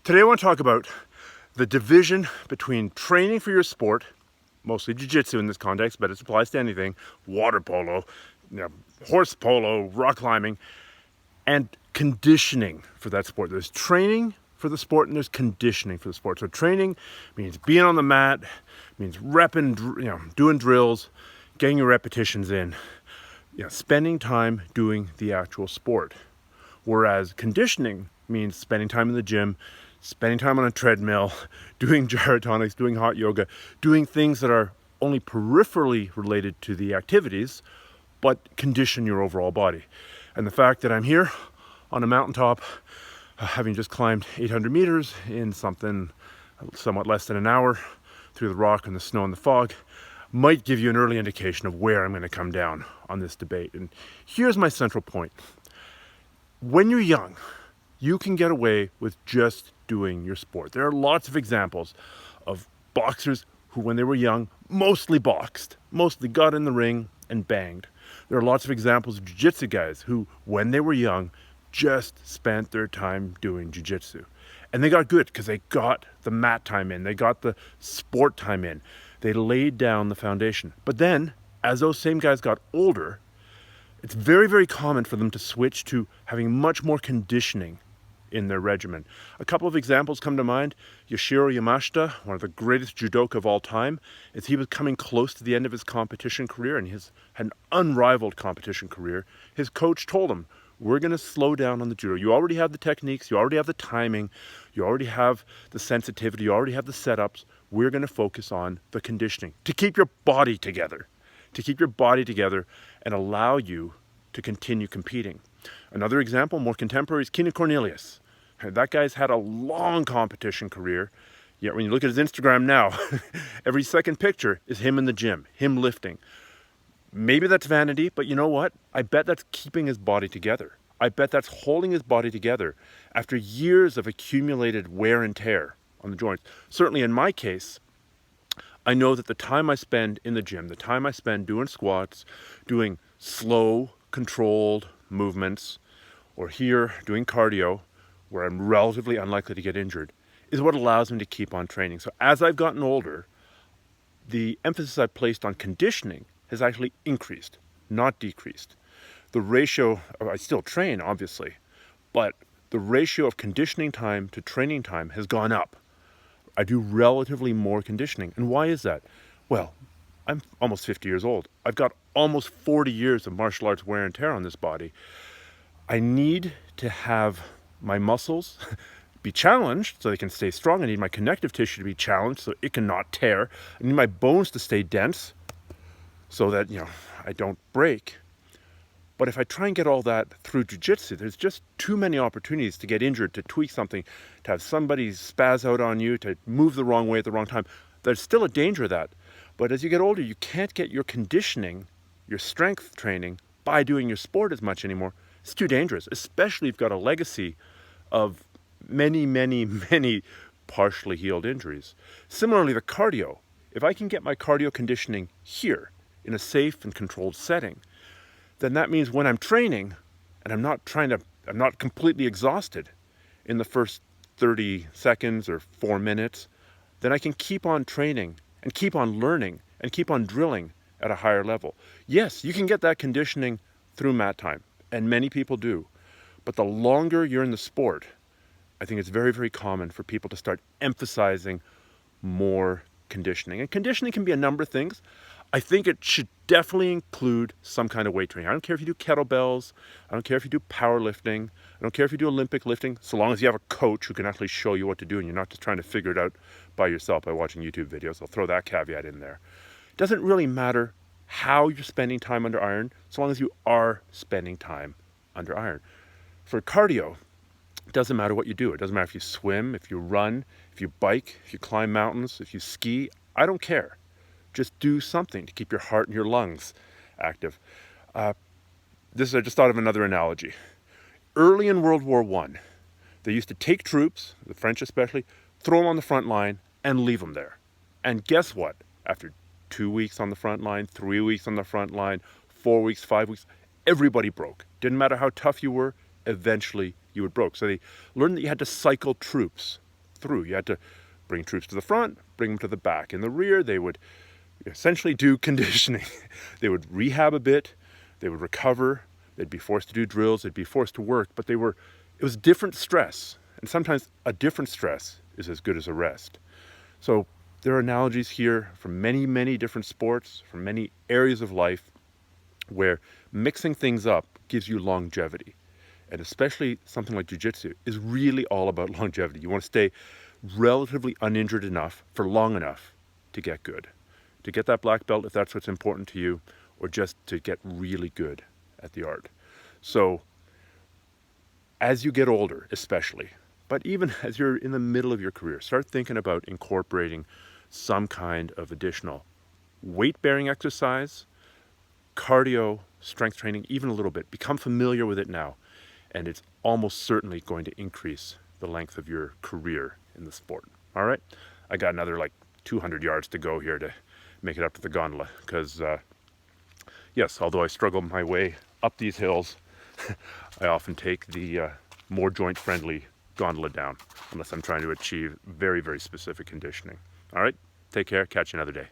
Today I want to talk about the division between training for your sport, mostly jiu-jitsu in this context, but it applies to anything, water polo, horse polo, rock climbing, and conditioning for that sport. There's training for the sport and there's conditioning for the sport. So training means being on the mat, means repping, doing drills, getting your repetitions in, spending time doing the actual sport. Whereas conditioning means spending time in the gym, spending time on a treadmill, doing gyrotonics, doing hot yoga, doing things that are only peripherally related to the activities, but condition your overall body. And the fact that I'm here on a mountaintop, having just climbed 800 meters in something somewhat less than an hour through the rock and the snow and the fog, might give you an early indication of where I'm going to come down on this debate. And here's my central point. When you're young, you can get away with just doing your sport. There are lots of examples of boxers who, when they were young, mostly boxed, mostly got in the ring and banged. There are lots of examples of jiu-jitsu guys who, when they were young, just spent their time doing jiu-jitsu. And they got good because they got the mat time in, they got the sport time in, they laid down the foundation. But then, as those same guys got older, it's very, very common for them to switch to having much more conditioning in their regimen. A couple of examples come to mind. Yoshiro Yamashita, one of the greatest judoka of all time, as he was coming close to the end of his competition career, and he had an unrivaled competition career, his coach told him, we're going to slow down on the judo. You already have the techniques, you already have the timing, you already have the sensitivity, you already have the setups. We're going to focus on the conditioning to keep your body together, and allow you to continue competing. Another example, more contemporary, is Keenan Cornelius. That guy's had a long competition career, yet when you look at his Instagram now, every second picture is him in the gym, him lifting. Maybe that's vanity, but you know what? I bet that's keeping his body together. I bet that's holding his body together after years of accumulated wear and tear on the joints. Certainly in my case, I know that the time I spend in the gym, the time I spend doing squats, doing slow, controlled movements, or here doing cardio, where I'm relatively unlikely to get injured, is what allows me to keep on training. So as I've gotten older, the emphasis I've placed on conditioning has actually increased, not decreased. The ratio, I still train obviously, but the ratio of conditioning time to training time has gone up. I do relatively more conditioning. And why is that? Well, I'm almost 50 years old. I've got almost 40 years of martial arts wear and tear on this body. I need to have my muscles be challenged so they can stay strong. I need my connective tissue to be challenged so it cannot tear. I need my bones to stay dense so that, I don't break. But if I try and get all that through jiu-jitsu, there's just too many opportunities to get injured, to tweak something, to have somebody spaz out on you, to move the wrong way at the wrong time. There's still a danger of that. But as you get older, you can't get your conditioning, your strength training, by doing your sport as much anymore. It's too dangerous, especially if you've got a legacy of many, many, many partially healed injuries. Similarly, the cardio. If I can get my cardio conditioning here in a safe and controlled setting, then that means when I'm training and I'm not completely exhausted in the first 30 seconds or 4 minutes, then I can keep on training and keep on learning and keep on drilling at a higher level. Yes, you can get that conditioning through mat time, and many people do. But the longer you're in the sport, I think it's very, very common for people to start emphasizing more conditioning. And conditioning can be a number of things. I think it should definitely include some kind of weight training. I don't care if you do kettlebells. I don't care if you do powerlifting. I don't care if you do Olympic lifting, so long as you have a coach who can actually show you what to do and you're not just trying to figure it out by yourself by watching YouTube videos. I'll throw that caveat in there. It doesn't really matter how you're spending time under iron, so long as you are spending time under iron. For cardio, it doesn't matter what you do. It doesn't matter if you swim, if you run, if you bike, if you climb mountains, if you ski. I don't care. Just do something to keep your heart and your lungs active. I just thought of another analogy. Early in World War I, they used to take troops, the French especially, throw them on the front line and leave them there. And guess what? After 2 weeks on the front line, 3 weeks on the front line, 4 weeks, 5 weeks, everybody broke. Didn't matter how tough you were, eventually you would broke. So they learned that you had to cycle troops through. You had to bring troops to the front, bring them to the back. In the rear, they would essentially do conditioning. They would rehab a bit, they would recover, they'd be forced to do drills, they'd be forced to work, but it was different stress. And sometimes a different stress is as good as a rest. So there are analogies here from many, many different sports, from many areas of life, where mixing things up gives you longevity. And especially something like jiu-jitsu is really all about longevity. You want to stay relatively uninjured enough for long enough to get good. To get that black belt if that's what's important to you, or just to get really good at the art. So as you get older especially, but even as you're in the middle of your career, start thinking about incorporating some kind of additional weight-bearing exercise, cardio, strength training, even a little bit. Become familiar with it now, and it's almost certainly going to increase the length of your career in the sport. All right, I got another like 200 yards to go here to make it up to the gondola, because yes, although I struggle my way up these hills, I often take the more joint-friendly gondola down, unless I'm trying to achieve very, very specific conditioning. All right, take care, catch you another day.